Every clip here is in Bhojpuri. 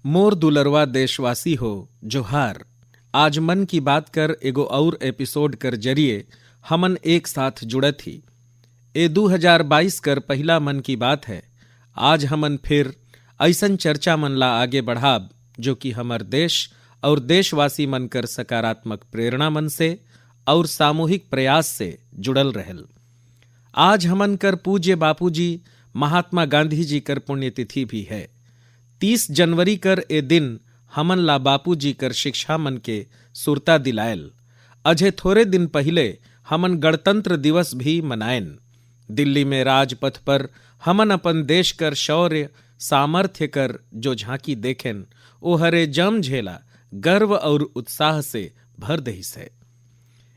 मोर दुलरवा देशवासी हो जोहार। आज मन की बात कर एगो और एपिसोड कर जरिए हमन एक साथ जुड़त ही। ए 2022 कर पहला मन की बात है। आज हमन फिर ऐसन चर्चा मन ला आगे बढ़ाब जो कि हमर देश और देशवासी मन कर सकारात्मक प्रेरणा मन से और सामूहिक प्रयास से जुड़ल रहल। आज हमन कर पूज्य बापूजी महात्मा गांधी जी कर पुण्यतिथि भी है। 30 जनवरी कर ए दिन हमन ला बापूजी कर शिक्षा मन के सुरता दिलायल। अजे थोड़े दिन पहले हमन गणतंत्र दिवस भी मनायन। दिल्ली में राजपथ पर हमन अपन देश कर शौर्य सामर्थ्य कर जो झांकी देखेन ओ हरे जम झेला गर्व और उत्साह से भर दहिस है।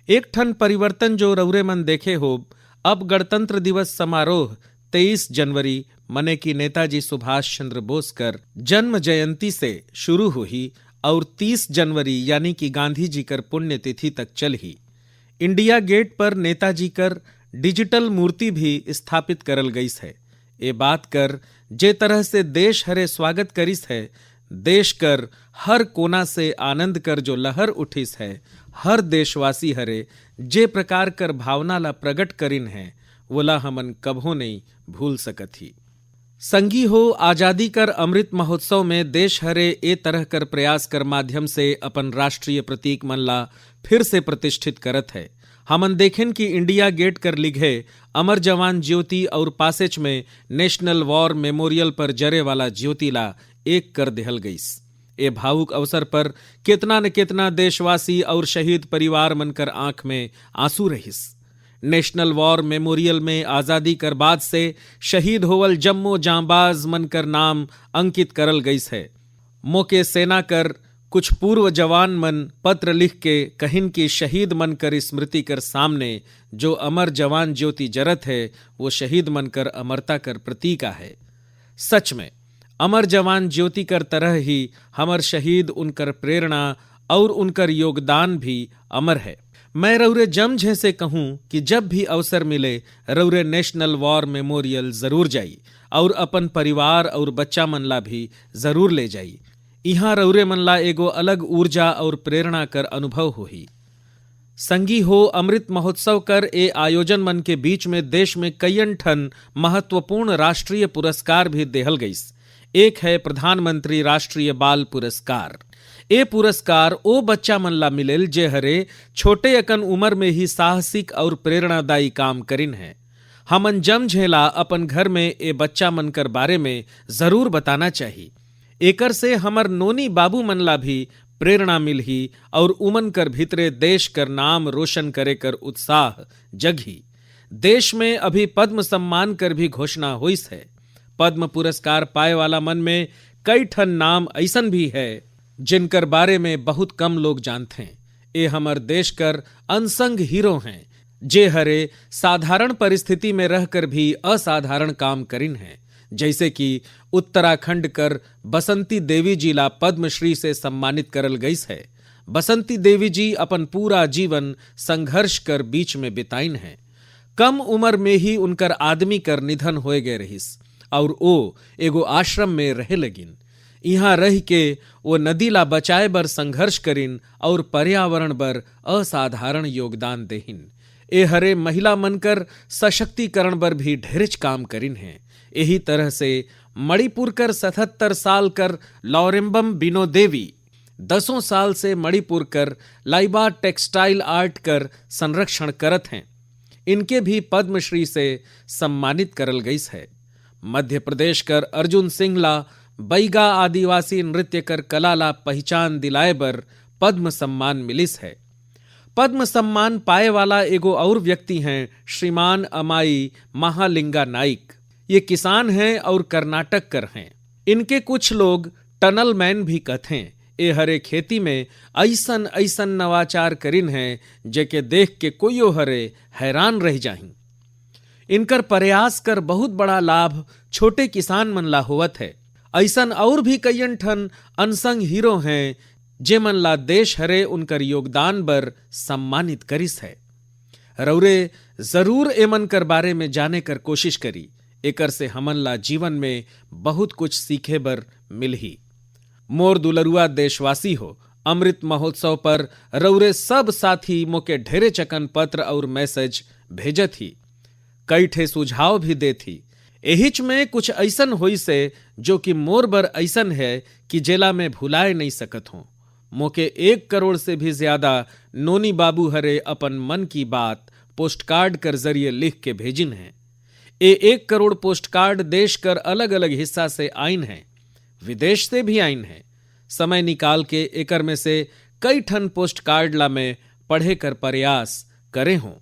एक ठन परिवर्तन जो रौरे मन देखे हो, अब गणतंत्र दिवस समारोह 23 जनवरी मने की नेताजी सुभाष चंद्र बोस कर जन्म जयंती से शुरू हुई और 30 जनवरी यानी कि गांधी जी कर पुण्यतिथि तक चल ही। इंडिया गेट पर नेताजी कर डिजिटल मूर्ति भी स्थापित करल गईस है। ये बात कर जे तरह से देश हरे स्वागत करिस है, देश कर हर कोना से आनंद कर जो लहर उठिस है, हर देशवासी हरे जे प्रकार कर भावना ला प्रकट करिन है वोला हमन कभो नहीं भूल सकत ही। संगी हो, आजादी कर अमृत महोत्सव में देश हरे ए तरह कर प्रयास कर माध्यम से अपन राष्ट्रीय प्रतीक मन ला फिर से प्रतिष्ठित करत है। हमन देखें कि इंडिया गेट कर लिखे अमर जवान ज्योति और पासेच में नेशनल वॉर मेमोरियल पर जरे वाला ज्योति ला एक कर देहल गईस। ए भावुक अवसर पर कितना न कितना देशवासी और शहीद परिवार मनकर आंख में आंसू रहिस। नेशनल वॉर मेमोरियल में आजादी कर बाद से शहीद होवल जम्मो जांबाज मनकर नाम अंकित करल गईस है। मोके सेना कर कुछ पूर्व जवान मन पत्र लिख के कहिन की शहीद मन कर स्मृति कर सामने जो अमर जवान ज्योति जरत है वो शहीद मन कर अमरता कर प्रतीका है। सच में अमर जवान ज्योति कर तरह ही हमर शहीद उनकर प्रेरणा और उनकर योगदान भी अमर है। मैं रौरे जमझे से कहूं कि जब भी अवसर मिले रौरे नेशनल वॉर मेमोरियल जरूर जाई और अपन परिवार और बच्चा मन ला भी जरूर ले जाई। यहाँ रौरे मन ला एगो अलग ऊर्जा और प्रेरणा कर अनुभव होही। संगी हो, अमृत महोत्सव कर ए आयोजन मन के बीच में देश में कईयन ठन महत्वपूर्ण राष्ट्रीय पुरस्कार भी देहल गईस। एक है प्रधानमंत्री राष्ट्रीय बाल पुरस्कार। ए पुरस्कार ओ बच्चा मन ला मिलेल जे हरे छोटे अकन उम्र में ही साहसिक और प्रेरणादायी काम करिन है। हमन जम झेला अपन घर में ए बच्चा मन कर बारे में जरूर बताना चाहिए। एकर से हमर नोनी बाबू मन ला भी प्रेरणा मिलही और उमन कर भीतरे देश कर नाम रोशन करे कर उत्साह जगही। देश में अभी पद्म सम्मान कर भी घोषणा हुईस है। पद्म पुरस्कार पाए वाला मन में कई ठन नाम ऐसन भी है जिनकर बारे में बहुत कम लोग जानते हैं। ये हमर देश कर अनसंग हीरो हैं जे हरे साधारण परिस्थिति में रहकर भी असाधारण काम करिन हैं। जैसे कि उत्तराखंड कर बसंती देवी जी ला पद्मश्री से सम्मानित करल गईस है। बसंती देवी जी अपन पूरा जीवन संघर्ष कर बीच में बिताइन है। कम उम्र में ही उनकर आदमी कर निधन होए गए रहिस और ओ एगो आश्रम में रहे लगिन। यहाँ रह के वो नदी ला बचाए बर संघर्ष करिन और पर्यावरण बर असाधारण योगदान देहिन। ए हरे महिला मनकर सशक्तिकरण बर भी ढेरच काम करिन है। यही तरह से मणिपुर कर 77 साल कर लौरेम्बम बिनो देवी 10 साल से मणिपुर कर लाइबा टेक्सटाइल आर्ट कर संरक्षण करत हैं। इनके भी पद्मश्री से सम्मानित करल गईस है। मध्य प्रदेश कर अर्जुन सिंह ला बैगा आदिवासी नृत्य कर कला ला पहचान दिलाए बर पद्म सम्मान मिलिस है। पद्म सम्मान पाए वाला एगो और व्यक्ति हैं श्रीमान अमाई महालिंगा नाइक। ये किसान हैं और कर्नाटक कर हैं। इनके कुछ लोग टनल मैन भी कहते हैं। ए हरे खेती में ऐसन ऐसन नवाचार करिन हैं जेके देख के कोइयो हरे हैरान रह जाहिं। इनकर प्रयास कर बहुत बड़ा लाभ छोटे किसान मन ला होवत है। ऐसन और भी कईयन ठन अनसंग हीरो हैं जे मन ला देश हरे उनकर योगदान बर सम्मानित करिस है। रौरे जरूर एमन कर बारे में जाने कर कोशिश करी। एकर से हमन ला जीवन में बहुत कुछ सीखे बर मिलही। मोर दुलरुआ देशवासी हो, अमृत महोत्सव पर रौरे सब साथी मोके ढेरे चकन पत्र और मैसेज भेजत ही, कई ठे सुझाव भी दे थी। एहिच में कुछ ऐसन होई से जो कि मोर बर ऐसन है कि जेला में भुलाए नहीं सकत हूं। मोके 1 करोड़ से भी ज्यादा नोनी बाबू हरे अपन मन की बात पोस्टकार्ड कर जरिए लिख के भेजिन है। 1 करोड़ पोस्टकार्ड देश कर अलग अलग हिस्सा से आइन है, विदेश से भी आइन है। समय निकाल के एकर में से कई ठन पोस्टकार्ड ला में पढ़े कर प्रयास करे हों।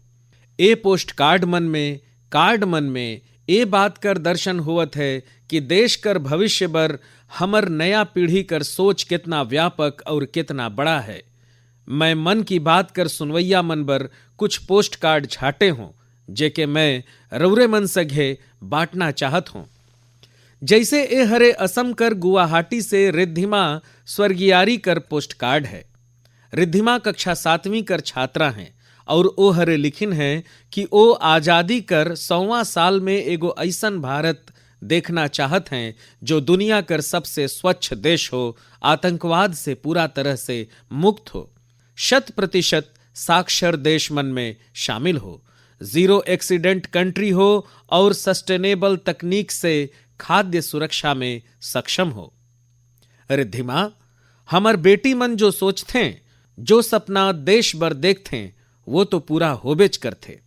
ए पोस्टकार्ड मन में, कार्ड मन में ए बात कर दर्शन होवत है कि देश कर भविष्य बर हमर नया पीढ़ी कर सोच कितना व्यापक और कितना बड़ा है। मैं मन की बात कर सुनवैया मन बर कुछ पोस्ट कार्ड छाटे हों, जेके मैं रौरे मन सघे बांटना चाहत हूं। जैसे ए हरे असम कर गुवाहाटी से रिद्धिमा स्वर्गियारी कर पोस्ट कार्ड है। रिद्धिमा कक्षा 7वीं कर छात्रा हैं और ओ हरे लिखिन है कि ओ आजादी कर 100वां साल में एगो ऐसन भारत देखना चाहत हैं जो दुनिया कर सबसे स्वच्छ देश हो, आतंकवाद से पूरा तरह से मुक्त हो, 100% साक्षर देश मन में शामिल हो, 0 एक्सीडेंट कंट्री हो और सस्टेनेबल तकनीक से खाद्य सुरक्षा में सक्षम हो। रिद्धिमा, हमर बेटी मन जो सोचते, जो सपना देश भर देखते, वो तो पूरा होबेच करते।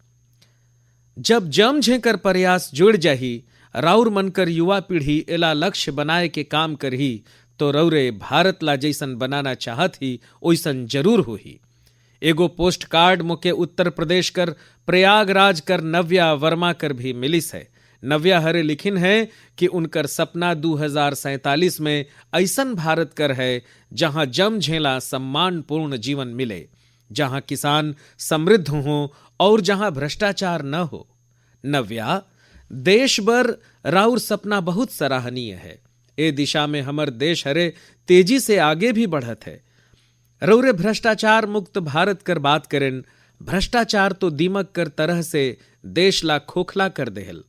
जब जम झेकर प्रयास जुड़ जाही, राउर मनकर युवा पीढ़ी एला लक्ष्य बनाए के काम करही, तो रौरे भारत ला जैसन बनाना चाहत ही ओइसन जरूर होही। एगो पोस्ट कार्ड मोके उत्तर प्रदेश कर प्रयागराज कर नव्या वर्मा कर भी मिलिस है। नव्या हरे लिखिन है कि उनकर सपना 2047 में ऐसन भारत कर है जहां जम झेला सम्मानपूर्ण जीवन मिले, जहां किसान समृद्ध हो और जहां भ्रष्टाचार न हो। नव्या, देश भर राउर सपना बहुत सराहनीय है। ए दिशा में हमर देश हरे तेजी से आगे भी बढ़त है। रौरे भ्रष्टाचार मुक्त भारत कर बात करें, भ्रष्टाचार तो दीमक कर तरह से देश ला खोखला कर देहल।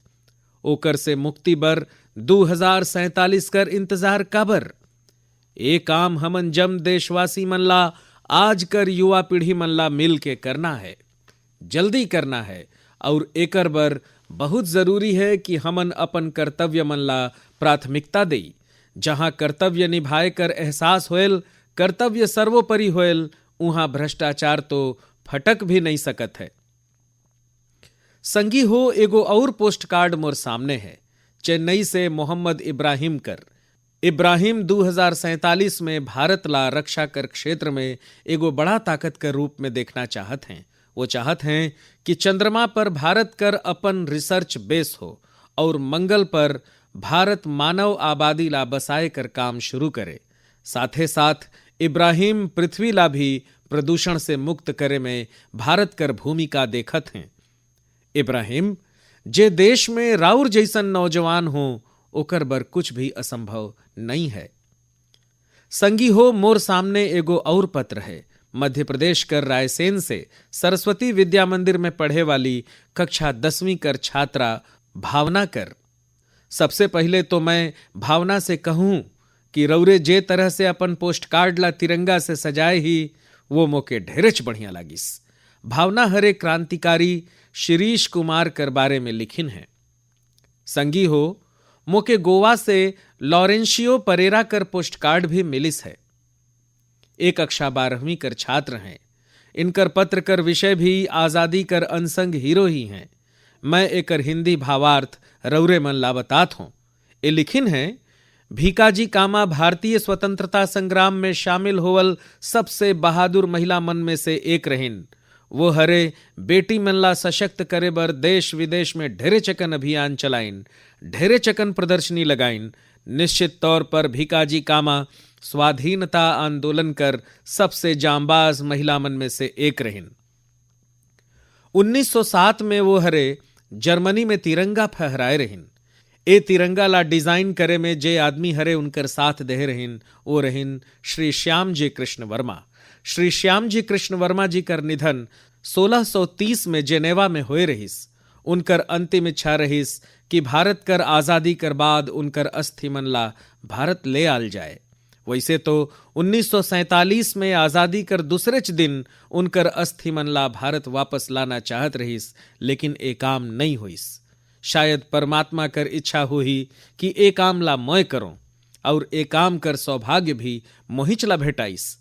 ओकर से मुक्ति बर 2047 कर इंतजार काबर? ए काम हमन जम देशवासी मन ला, आज कर युवा पीढ़ी मन ला मिल के करना है, जल्दी करना है। और एकर बर बहुत जरूरी है कि हमन अपन कर्तव्य मन ला प्राथमिकता देई। जहां कर्तव्य निभाए कर एहसास होयल, कर्तव्य सर्वोपरि होयल, उहां भ्रष्टाचार तो फटक भी नहीं सकत है। संगी हो, एगो और पोस्ट कार्ड मोर सामने है, चेन्नई से मोहम्मद इब्राहिम कर। इब्राहिम 2047 में भारत ला रक्षा कर क्षेत्र में एगो बड़ा ताकत के रूप में देखना चाहत हैं। वो चाहत हैं कि चंद्रमा पर भारत कर अपन रिसर्च बेस हो और मंगल पर भारत मानव आबादी ला बसाए कर काम शुरू करे। साथे साथ इब्राहिम पृथ्वी ला भी प्रदूषण से मुक्त करे में भारत कर भूमिका देखत हैं। इब्राहिम, जे देश में राउर जैसन नौजवान हो, ओकर बर कुछ भी असंभव नहीं है। संगी हो, मोर सामने एगो और पत्र है, मध्य प्रदेश कर रायसेन से सरस्वती विद्या मंदिर में पढ़े वाली कक्षा 10वीं कर छात्रा भावना कर। सबसे पहले तो मैं भावना से कहूं कि रौरे जे तरह से अपन पोस्ट कार्ड ला तिरंगा से सजाए ही, वो मोके ढेरेच बढ़िया लागिस। भावना हरे क्रांतिकारी शिरीष कुमार कर बारे में लिखिन है। संगी हो, मोके गोवा से लॉरेंशियो परेरा कर पोस्ट कार्ड भी मिलिस है। एक कक्षा 12वीं कर छात्र हैं। इनकर पत्र कर विषय भी आजादी कर अनसंग हीरो ही हैं। मैं एकर हिंदी भावार्थ रौरे मन ला बतात हूं। ए लिखिन है, भीकाजी कामा भारतीय स्वतंत्रता संग्राम में शामिल होवल सबसे बहादुर महिला मन में से एक रहिन। वो हरे बेटी मन ला सशक्त करे बर देश विदेश में ढेरे चकन अभियान चलाइन, ढेरे चकन प्रदर्शनी लगाइन। निश्चित तौर पर भीकाजी कामा स्वाधीनता आंदोलन कर सबसे जांबाज महिला मन में से एक रहिन। 1907 में वो हरे जर्मनी में तिरंगा फहराए रहिन। ए तिरंगा ला डिजाइन करे में जे आदमी हरे उनकर साथ दे रहिन, वो रहिन श्री श्याम जी कृष्ण वर्मा। श्री श्याम जी कृष्ण वर्मा जी कर निधन 1630 में जेनेवा में होए रहिस। उनकर अंतिम इच्छा रहिस कि भारत कर आजादी कर बाद उनकर अस्थि मन ला भारत ले आल जाए। वैसे तो 1947 में आजादी कर दूसरेच दिन उनकर अस्थि मन ला भारत वापस लाना चाहत रहीस, लेकिन ए काम नहीं होइस। शायद परमात्मा कर इच्छा हुई कि ए काम ला मैं करो, और ए काम कर सौभाग्य भी मोहिचला भेटाइस।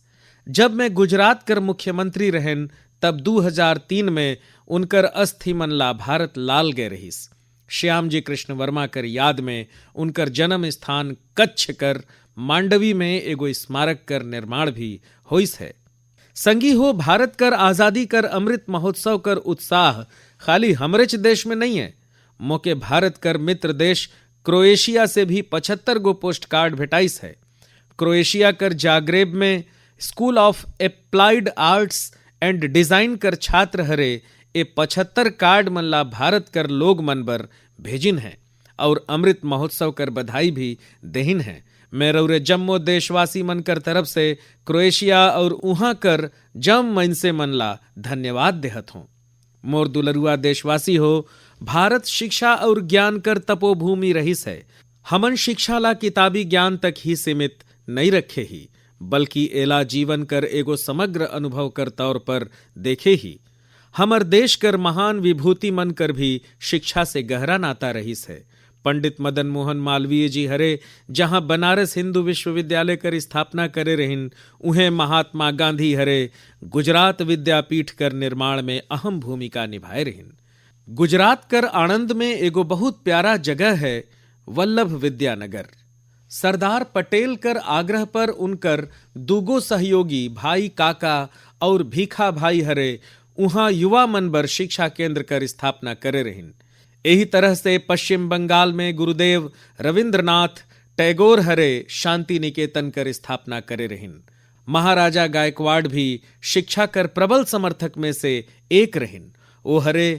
जब मैं गुजरात कर मुख्यमंत्री रहन तब 2003 में उनकर अस्थि मन ला भारत लाल गए रहीस। श्यामजी कृष्ण वर्मा कर याद में उनकर जन्म स्थान कच्छ कर मांडवी में एगो स्मारक कर निर्माण भी होइस है। संगी हो, भारत कर आजादी कर अमृत महोत्सव कर उत्साह खाली हमरेच देश में नहीं है। मोके भारत कर मित्र देश क्रोएशिया से भी 75 गो पोस्ट कार्ड भेटाइस है। क्रोएशिया कर जाग्रेब में school of applied arts and design कर छात्र हरे ए 75 कार्ड मन ला भारत कर लोग मन बर भेजिन है और अमृत महोत्सव कर बधाई भी देहिन है। मैं रौरे जम्मो देशवासी मन कर तरफ से क्रोएशिया और उहाँ कर जम मन से मन ला धन्यवाद देहत हूँ। मोर दुलरुआ देशवासी हो, भारत शिक्षा और ज्ञान कर तपोभूमि रहीस है। हमन शिक्षा ला किताबी ज्ञान तक ही सीमित नहीं रखे ही, बल्कि एला जीवन कर एगो समग्र अनुभव कर तौर पर देखे ही। हमर देश कर महान विभूति मन कर भी शिक्षा से गहरा नाता रहीस है। पंडित मदन मोहन मालवीय जी हरे जहां बनारस हिंदू विश्वविद्यालय कर स्थापना करे रहिन, उन्हें महात्मा गांधी हरे गुजरात विद्यापीठ कर निर्माण में अहम भूमिका निभाए रहिन। गुजरात कर आणंद में एगो बहुत प्यारा जगह है वल्लभ विद्यानगर। सरदार पटेल कर आग्रह पर उनकर दूगो सहयोगी भाई काका और भीखा भाई हरे उहाँ युवा मन बर शिक्षा केंद्र कर स्थापना करे रहिन। यही तरह से पश्चिम बंगाल में गुरुदेव रविंद्रनाथ टैगोर हरे शांति निकेतन कर स्थापना करे रहिन। महाराजा गायकवाड़ भी शिक्षा कर प्रबल समर्थक में से एक रहिन। ओ हरे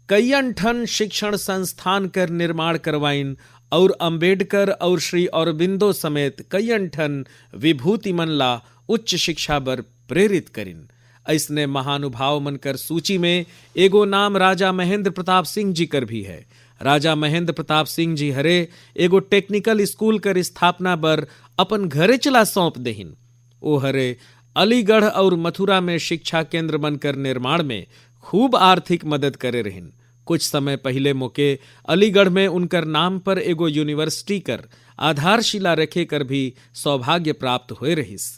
कईयन ठन शिक्षण संस्थान कर निर्माण करवाइन और अंबेडकर और श्री अरबिंदो समेत कईयन ठन विभूति मन ला उच्च शिक्षा बर प्रेरित करिन। ऐसने महानुभाव मन कर सूची में एगो नाम राजा महेंद्र प्रताप सिंह जी कर भी है। राजा महेंद्र प्रताप सिंह जी हरे एगो टेक्निकल स्कूल कर स्थापना बर अपन घरे चला सौंप देहिन। ओ हरे अलीगढ़ और मथुरा में शिक्षा केंद्र बनकर निर्माण में खूब आर्थिक मदद करे रहिन। कुछ समय पहले मोके अलीगढ़ में उनकर नाम पर एगो यूनिवर्सिटी कर आधारशिला रखे कर भी सौभाग्य प्राप्त हुए रहिस।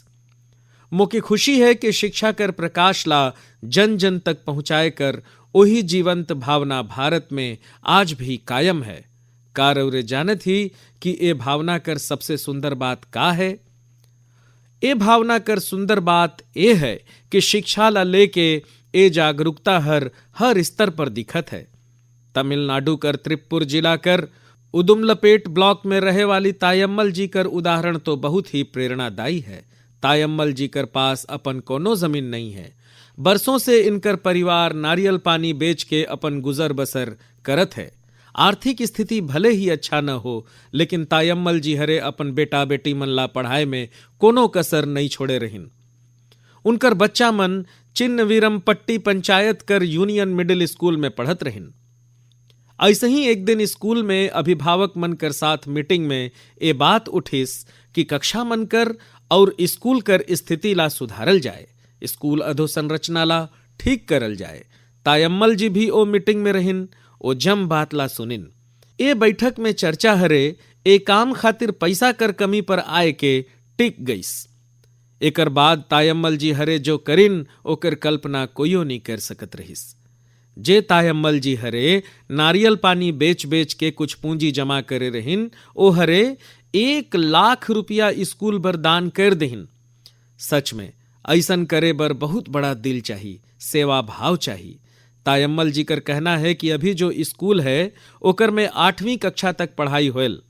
मोके खुशी है कि शिक्षा कर प्रकाश ला जन जन तक पहुंचाए कर वही जीवंत भावना भारत में आज भी कायम है। कारौरे जानत ही कि ए भावना कर सबसे सुंदर बात का है। ए भावना कर सुंदर बात ए है कि शिक्षा ला लेके ए जागरूकता हर स्तर पर दिखत है। तमिलनाडु कर त्रिपुर जिला कर उदुमलपेट ब्लॉक में रहे वाली तायम्मल जी कर उदाहरण तो बहुत ही प्रेरणादायी है। तायम्मल जी कर पास अपन कोनो जमीन नहीं है। बरसों से इनकर परिवार नारियल पानी बेच के अपन गुजर बसर करत है। आर्थिक स्थिति भले ही अच्छा न हो, लेकिन तायम्मल जी हरे अपन बेटा बेटी मन ला पढ़ाई में कोनो कसर नहीं छोड़े रहिन। उनकर बच्चा मन चिन्नवीरमपट्टी पंचायत कर यूनियन मिडिल स्कूल में पढ़त रहिन। ऐसे ही एक दिन स्कूल में अभिभावक मन कर साथ मीटिंग में ये बात उठिस कि कक्षा मन कर और स्कूल कर स्थिति ला सुधारल जाए, स्कूल अधोसंरचना ला ठीक करल जाए। तायम्मल जी भी ओ मीटिंग में रहिन, ओ जम बात ला सुनिन। ए बैठक में चर्चा हरे ए काम खातिर पैसा कर कमी पर आए के टिक गईस। एकर बाद तायम्मल जी हरे जो करिन ओकर कल्पना कोइयो नहीं कर सकत रहिस। जे तायम्मल जी हरे नारियल पानी बेच बेच के कुछ पूंजी जमा करे रहिन, ओ हरे 1 लाख रुपया स्कूल बर दान कर देहिन। सच में ऐसन करे बर बहुत बड़ा दिल चाहिए, सेवा भाव चाहिए। तायम्मल जी कर कहना है कि अभी जो स्कूल है ओकर में 8वीं कक्षा तक पढ़ाई होल।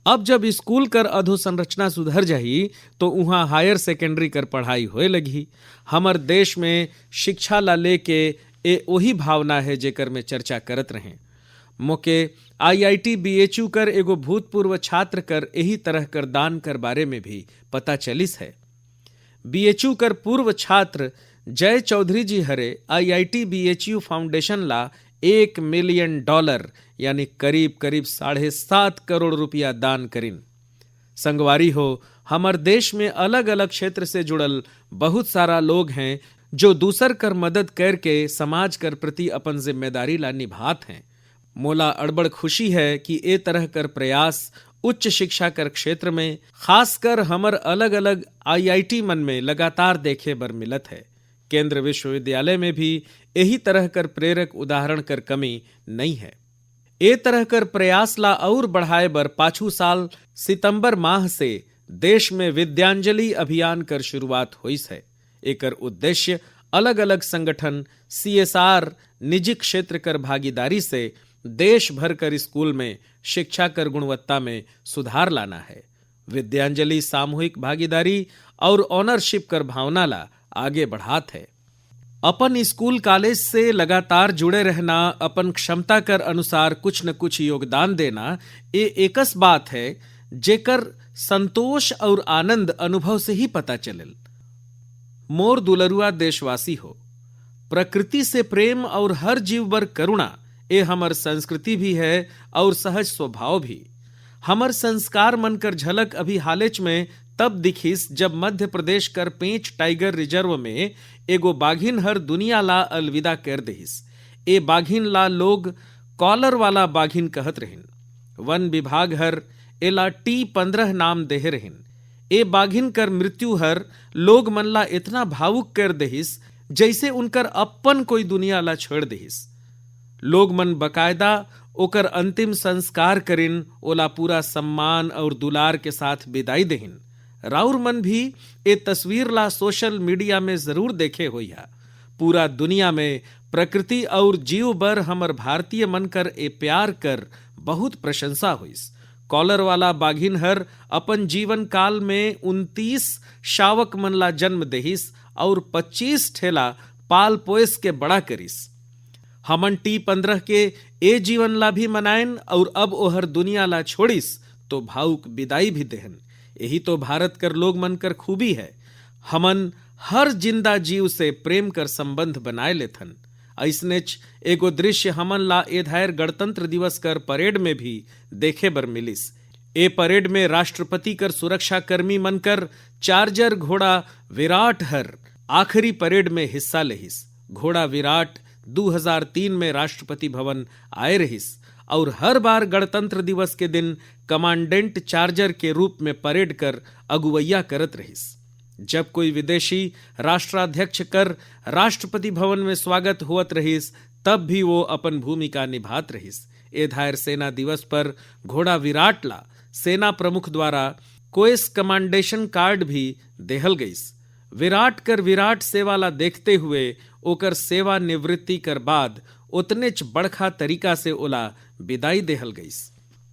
अब जब स्कूल कर अधोसंरचना सुधर जाही तो वहां हायर सेकेंडरी कर पढ़ाई होए लगी। हमर देश में शिक्षा ला लेके ए वही भावना है जेकर में चर्चा करत रहे। मोके IIT BHU कर एगो भूतपूर्व छात्र कर यही तरह कर दान कर बारे में भी पता चलिस है। BHU कर पूर्व छात्र जय चौधरी जी हरे IIT BHU फाउंडेशन ला $1 मिलियन यानी करीब 7.5 करोड़ रुपया दान करिन। संगवारी हो, हमर देश में अलग अलग क्षेत्र से जुड़ल बहुत सारा लोग हैं जो दूसर कर मदद करके समाज कर प्रति अपन जिम्मेदारी ला निभात हैं। मोला अड़बड़ खुशी है कि ए तरह कर प्रयास उच्च शिक्षा कर क्षेत्र में खासकर हमर अलग अलग IIT मन में लगातार देखे बर मिलत है। केंद्र विश्वविद्यालय में भी यही तरह कर प्रेरक उदाहरण कर कमी नहीं है। ए तरह कर प्रयास ला और बढ़ाए बर पाछू साल सितंबर माह से देश में विद्यांजलि अभियान कर शुरुआत हुई है। एकर उद्देश्य अलग अलग संगठन CSR निजी क्षेत्र कर भागीदारी से देश भर कर स्कूल में शिक्षा कर गुणवत्ता में सुधार लाना है। विद्यांजलि सामूहिक भागीदारी और ऑनरशिप कर भावना ला आगे बढ़ात है। अपन स्कूल कॉलेज से लगातार जुड़े रहना, अपन क्षमता कर अनुसार कुछ न कुछ योगदान देना, ये एकस बात है जेकर संतोष और आनंद अनुभव से ही पता चलेल। मोर दुलरुआ देशवासी हो, प्रकृति से प्रेम और हर जीव बर करुणा ये हमर संस्कृति भी है और सहज स्वभाव भी। हमर संस्कार मन कर झलक अभी हालेच में तब दिखिस जब मध्य प्रदेश कर पेंच टाइगर रिजर्व में एगो बाघिन हर दुनिया ला अलविदा कर देहिस। ए बाघिन ला लोग कॉलर वाला बाघिन कहत रहिन। वन विभाग हर एला T15 नाम देहे रहिन। ए बाघिन कर मृत्यु हर लोग मन ला इतना भावुक कर देहिस जैसे उनकर अपन कोई दुनिया ला छोड़ देहिस। लोग मन बकायदा ओकर अंतिम संस्कार करिन, ओला पूरा सम्मान और दुलार के साथ विदाई देहिन। राउर मन भी ए तस्वीर ला सोशल मीडिया में जरूर देखे होइहा। पूरा दुनिया में प्रकृति और जीव बर हमर भारतीय मन कर ए प्यार कर बहुत प्रशंसा हुईस। कॉलर वाला बाघिन हर अपन जीवन काल में 29 शावक मन ला जन्म देहिस और 25 ठेला पाल पोस के बड़ा करिस। हमन T15 के ए जीवन ला भी मनाइन और अब ओहर दुनिया ला छोड़िस तो भावुक विदाई भी देहन। यही तो भारत कर लोग मन कर खूबी है। हमन हर जिंदा जीव से प्रेम कर संबंध बनाए लेथन। ऐसनेच एगो दृश्य हमन ला एधायर गणतंत्र दिवस कर परेड में भी देखे बर मिलिस। ए परेड में राष्ट्रपति कर सुरक्षा कर्मी मनकर चार्जर घोड़ा विराट हर आखिरी परेड में हिस्सा लेहिस। घोड़ा विराट 2003 में राष्ट्रपति भवन आए रहिस और हर बार गणतंत्र दिवस के दिन कमांडेंट चार्जर के रूप में परेड कर अगुवैया करत रहिस। जब कोई विदेशी राष्ट्राध्यक्ष कर राष्ट्रपति भवन में स्वागत होत रहिस तब भी वो अपन भूमिका निभात रहिस। एधायर सेना दिवस पर घोड़ा विराट ला सेना प्रमुख द्वारा कोएस कमांडेशन कार्ड भी देहल गईस। विराट कर विराट सेवा ला देखते हुए ओकर सेवा निवृत्ति कर बाद उतनेच बड़खा तरीका से ओला विदाई देहल गईस।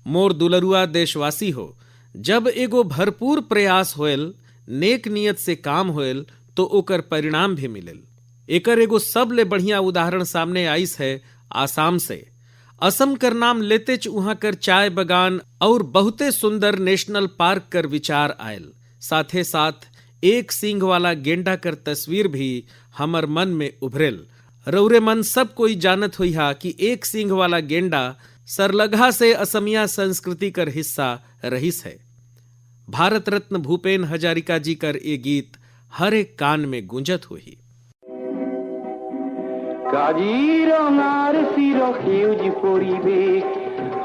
मोर दुलरुआ देशवासी हो, जब एगो भरपूर प्रयास होयल, नेक नियत से काम होयल तो ओकर परिणाम भी मिलेल। एकर एगो सबले बढ़िया उदाहरण सामने आइस है आसाम से। असम कर नाम लेतेच उहाँ कर चाय बगान और बहुते सुंदर नेशनल पार्क कर विचार आयल। साथे साथ एक सींग वाला गेंडा कर तस्वीर भी हमर मन में उभरेल। रौरे मन सब कोई जानत होइहा कि एक सींग वाला गेंडा सरलगा से असमिया संस्कृति कर हिस्सा रहिस है। भारत रत्न भूपेन हजारिका जी कर ये गीत हर एक कान में गूंजत हुई। কাজিৰঙাৰ চিৰ সেউজ পৰিৱেশ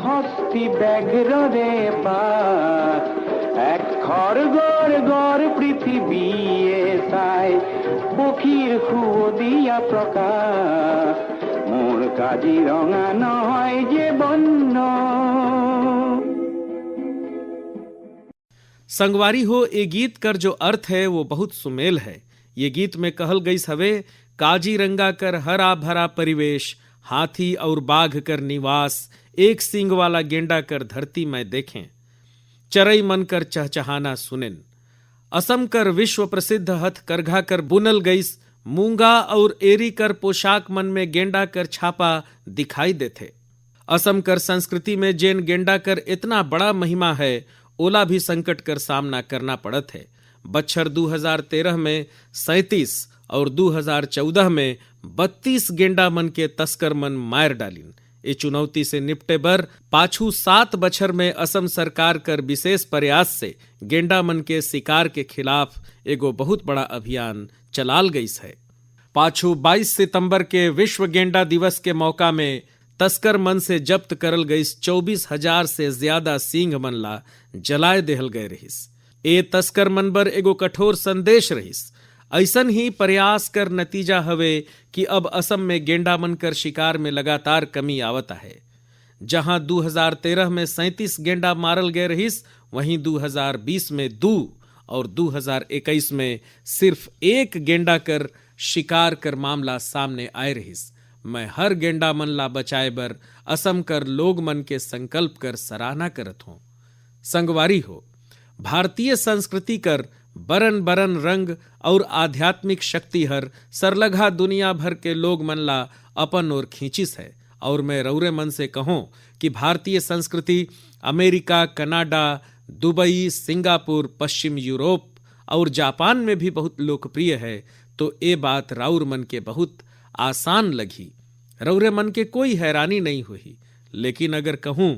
হস্তি ব্যাঘ্ৰৰে বাস এক খড়গড় গড় পৃথিৱীয়ে চাই পক্ষীৰ সুদিয়া প্ৰকাশ মোৰ কাজিৰঙা নহয় যে বন্য। संगवारी हो, ये गीत कर जो अर्थ है वो बहुत सुमेल है। ये गीत में कहल गई हवे काजीरंगा कर हरा भरा परिवेश, हाथी और बाघ कर निवास, एक सींग वाला गेंडा कर धरती में देखें, चरई मन कर चहचहाना सुनेन। असम कर विश्व प्रसिद्ध हथ करघा कर बुनल गईस, मूंगा और एरी कर पोशाक मन में गेंडा कर छापा दिखाई देते। असम कर संस्कृति में जेन गेंडा कर इतना बड़ा महिमा है, ओला भी संकट कर सामना करना पड़त है। बच्छर 2013 में 37 और 2014 में 32 गेंडा मन के तस्कर मन मार डालिन। ए चुनौती से निपटे बर पाछू 7 बछर में असम सरकार कर विशेष प्रयास से गेंडा मन के शिकार के खिलाफ एगो बहुत बड़ा अभियान चलाल गईस है। पाछू 22 सितंबर के विश्व गेंडा दिवस के मौका में तस्कर मन से जब्त करल गईस 24,000 से ज्यादा सींग मन ला जलाए देहल गए रहिस। ए तस्कर मन बर एगो कठोर संदेश रहिस। ऐसन ही प्रयास कर नतीजा हवे कि अब असम में गेंडा मन कर शिकार में लगातार कमी आवता है। जहां 2013 में 37 गेंडा मारल गए रहिस, वहीं 2020 में 2 और 2021 में सिर्फ 1 गेंडा कर शिकार कर मामला सामने आए रहिस। मैं हर गेंडा मन ला बचाए बर असम कर लोग मन के संकल्प कर सराहना करत हूं। संगवारी हो, भारतीय संस्कृति कर बरन बरन रंग और आध्यात्मिक शक्ति हर सरलगा दुनिया भर के लोग मन ला अपन ओर खींचिस है। और मैं रौरे मन से कहूं कि भारतीय संस्कृति अमेरिका, कनाडा, दुबई, सिंगापुर, पश्चिम यूरोप और जापान में भी बहुत लोकप्रिय है। तो ये बात राउर मन के बहुत आसान लगी, रौरे मन के कोई हैरानी नहीं हुई। लेकिन अगर कहूं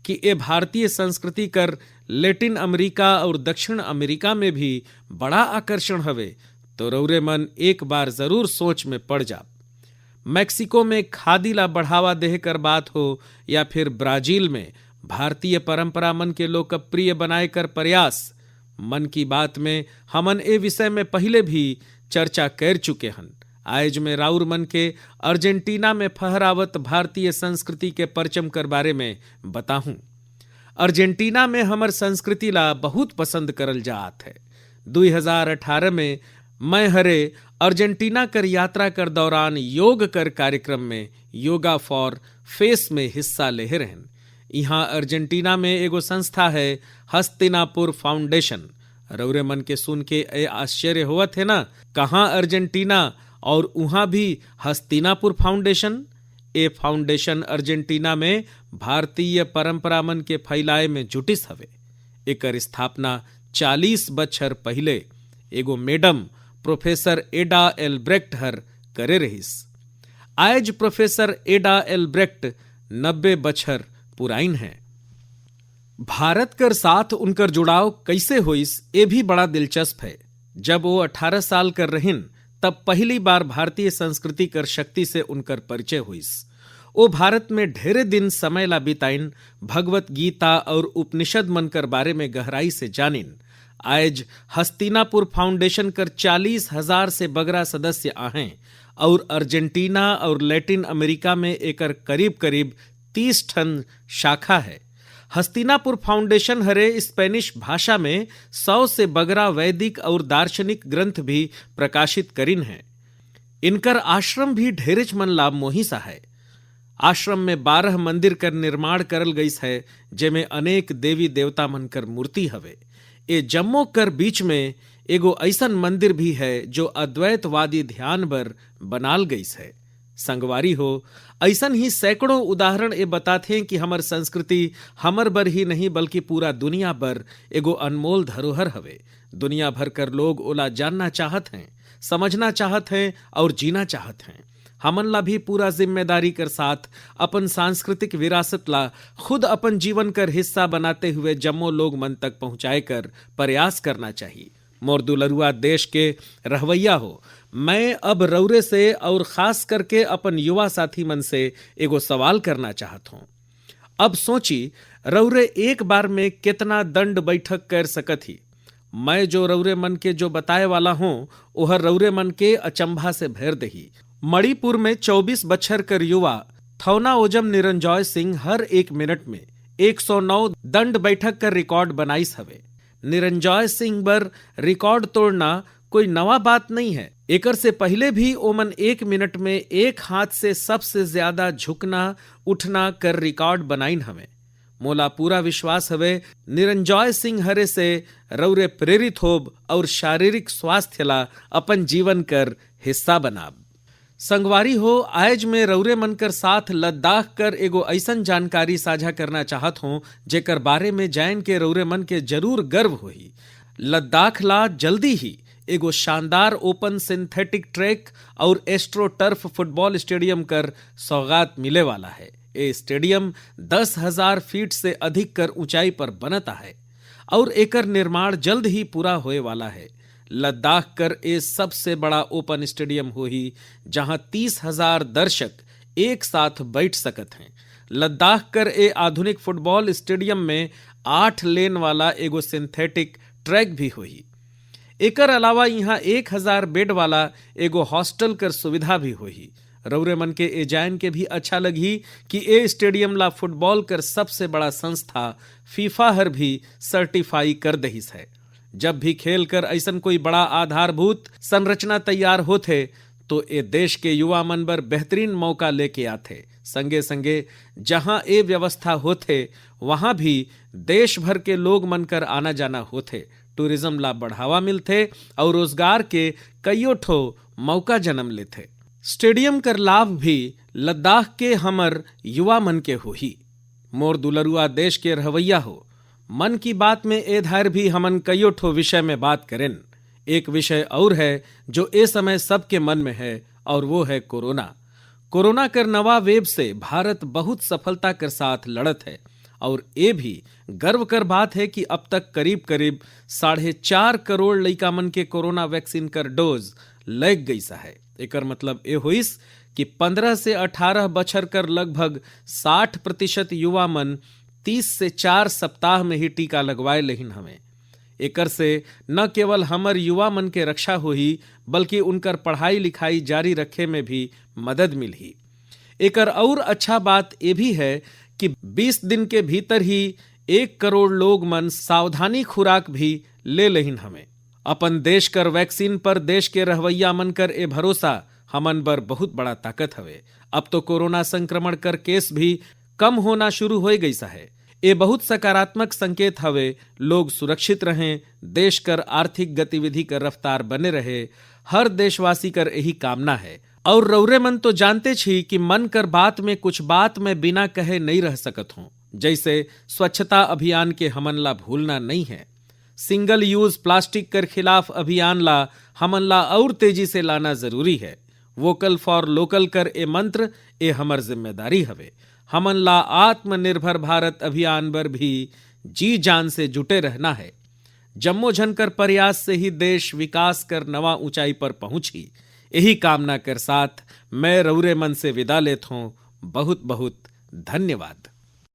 कि ये भारतीय संस्कृति कर लैटिन अमेरिका और दक्षिण अमेरिका में भी बड़ा आकर्षण हवे, तो रौरे मन एक बार जरूर सोच में पड़ जा। मैक्सिको में खादी ला बढ़ावा देह कर बात हो या फिर ब्राजील में भारतीय परंपरा मन के लोकप्रिय बनाए कर प्रयास, मन की बात में हमन ए विषय में पहले भी चर्चा कर चुके हन। आज में राउर मन के अर्जेंटीना में फहरावत भारतीय संस्कृति के परचम कर बारे में बताहूं। अर्जेंटीना में हमर संस्कृति ला बहुत पसंद करल जात है। 2018 में मैं हरे अर्जेंटीना कर यात्रा कर दौरान योग कर कार्यक्रम में योगा फॉर फेस में हिस्सा ले रहन। यहाँ अर्जेंटीना में एगो संस्था है हस्तिनापुर फाउंडेशन। रौरे मन के सुन के आश्चर्य होवत है ना, कहाँ अर्जेंटीना और वहां भी हस्तिनापुर फाउंडेशन। ए फाउंडेशन अर्जेंटीना में भारतीय परंपरा मन के फैलाए में जुटिस हवे। एकर स्थापना 40 बछर पहले एगो मैडम प्रोफेसर एडा एल्ब्रेक्ट हर करे रहिस। आज प्रोफेसर एडा एल्ब्रेक्ट 90 बछर पुराइन है। भारत कर साथ उनकर जुड़ाव कैसे होइस, ये भी बड़ा दिलचस्प है। जब वो 18 साल कर रहिन, तब पहली बार भारतीय संस्कृति कर शक्ति से उनकर परिचय हुईस। वो भारत में ढेरे दिन समय ला बिताइन, भगवत गीता और उपनिषद मन कर बारे में गहराई से जानिन। आज हस्तिनापुर फाउंडेशन कर 40,000 से बगरा सदस्य आहें और अर्जेंटीना और लैटिन अमेरिका में एकर करीब करीब 30 ठन शाखा है। हस्तिनापुर फाउंडेशन हरे स्पेनिश भाषा में 100 से बगरा वैदिक और दार्शनिक ग्रंथ भी प्रकाशित करिन है। इनकर आश्रम भी ढेरेच मन लाभ मोहिसा है। आश्रम में 12 मंदिर कर निर्माण करल गईस है, जेमे अनेक देवी देवता मन कर मूर्ति हवे। ए जम्मो कर बीच में एगो ऐसन मंदिर भी है जो अद्वैतवादी ध्यान बर बनाल गईस है। संगवारी हो, ऐसन ही सैकड़ों उदाहरण ये बताते हैं कि हमर संस्कृति हमर बर ही नहीं बल्कि पूरा दुनिया बर एगो अनमोल धरोहर हवे। दुनिया भर कर लोग ओला जानना चाहत हैं, समझना चाहत हैं और जीना चाहत हैं। हमन ला भी पूरा जिम्मेदारी कर साथ अपन सांस्कृतिक विरासत ला खुद अपन जीवन कर हिस्सा बनाते हुए जम्मो लोग मन तक पहुंचाए कर प्रयास करना चाहिए। मोर दुलरुआ देश के रहवैया हो, मैं अब रौरे से और खास करके अपन युवा साथी मन से एगो सवाल करना चाहत हूं। अब सोची, रौरे एक बार में कितना दंड बैठक कर सकत ही। मैं जो रौरे मन के जो बताए वाला हूं, वह रौरे मन के अचंभा से भर दही। मणिपुर में 24 बछर कर युवा थौनाओजम निरंजॉय सिंह हर 1 मिनट में 109 दंड बैठक कर रिकॉर्ड बनाइस हवे। निरंजॉय सिंह बर रिकॉर्ड तोड़ना कोई नवा बात नहीं है। एकर से पहले भी ओमन 1 मिनट में एक हाथ से सबसे ज्यादा झुकना उठना कर रिकॉर्ड बनाइन हवे। मोला पूरा विश्वास हवे निरंजॉय सिंह हरे से रौरे प्रेरित होब और शारीरिक स्वास्थ्य ला अपन जीवन कर हिस्सा बनाब। संगवारी हो, आज में रौरे मन कर साथ लद्दाख कर एगो ऐसन जानकारी साझा करना चाहत हूं जेकर बारे में जान के रौरे मन के जरूर गर्व होही। लद्दाख ला जल्दी ही एगो शानदार ओपन सिंथेटिक ट्रैक और एस्ट्रो टर्फ फुटबॉल स्टेडियम कर सौगात मिले वाला है। ये स्टेडियम 10,000 फीट से अधिक कर ऊंचाई पर बनता है और एकर निर्माण जल्द ही पूरा होए वाला है। लद्दाख कर ए सबसे बड़ा ओपन स्टेडियम होही जहां 30,000 दर्शक एक साथ बैठ सकत हैं। लद्दाख कर ए आधुनिक फुटबॉल स्टेडियम में 8 लेन वाला एगो सिंथेटिक ट्रैक भी होही। एकर अलावा यहाँ 1,000 बेड वाला एगो हॉस्टल कर सुविधा भी होही। रौरे मन के ए जान के भी अच्छा लगी कि ए स्टेडियम ला फुटबॉल कर सबसे बड़ा संस्था फीफा हर भी सर्टिफाई कर दहिस है। जब भी खेल कर ऐसन कोई बड़ा आधारभूत संरचना तैयार होथे तो ए देश के युवा मन बर बेहतरीन मौका लेके आथे। संगे संगे जहां ए व्यवस्था होथे वहां भी देश भर के लोग मन कर आना जाना होथे। टूरिज्म ला बढ़ावा मिलथे और रोजगार के कईयो ठो मौका जन्म लेथे। स्टेडियम कर लाभ भी लद्दाख के हमर युवा मन के होही। मोर दुलरुआ देश के रहवैया हो, मन की बात में ए धार भी हमन कईयो ठो विषय में बात करें। एक विषय और है जो ए समय सबके मन में है और वो है कोरोना। कोरोना कर नवा वेब से भारत बहुत सफलता के साथ लड़त है और ये भी गर्व कर बात है कि अब तक करीब करीब 4.5 करोड़ लइका मन के कोरोना वैक्सीन कर डोज लग गई सा है। एकर मतलब ए होइस कि 15 से 18 बछर कर लगभग 60% युवा मन 30 से 4 सप्ताह में ही टीका लगवाए लेहिन हमें। एकर से न केवल हमर युवा मन के रक्षा होही बल्कि उनकर पढ़ाई लिखाई जारी रखे में भी मदद मिलही। एकर और अच्छा बात ये भी है कि 20 दिन के भीतर ही 1 करोड़ लोग मन सावधानी खुराक भी ले लेहिन हमें। अपन देश कर वैक्सीन पर देश के रहवैया मन कर ए भरोसा हमन बर बहुत बड़ा ताकत हवे। अब तो कोरोना संक्रमण कर केस भी कम होना शुरू हो गई सा है। ये बहुत सकारात्मक संकेत हवे। लोग सुरक्षित रहें, देश कर आर्थिक गतिविधि कर रफ्तार बने रहे, हर देशवासी कर यही कामना है। और रौरे मन तो जानते छी कि मन कर बात में कुछ बात में बिना कहे नहीं रह सकत हूं। जैसे स्वच्छता अभियान के हमन ला भूलना नहीं है। सिंगल यूज प्लास्टिक कर खिलाफ अभियान ला हमन ला और तेजी से लाना जरूरी है। वोकल फॉर लोकल कर ए मंत्र ए हमर जिम्मेदारी हवे। हमन ला आत्मनिर्भर भारत अभियान पर भी जी जान से जुटे रहना है। जम्मो झन कर प्रयास से ही देश विकास कर नवा ऊंचाई पर पहुंची। यही कामना कर साथ मैं रौरे मन से विदा लेत हूं। बहुत बहुत धन्यवाद।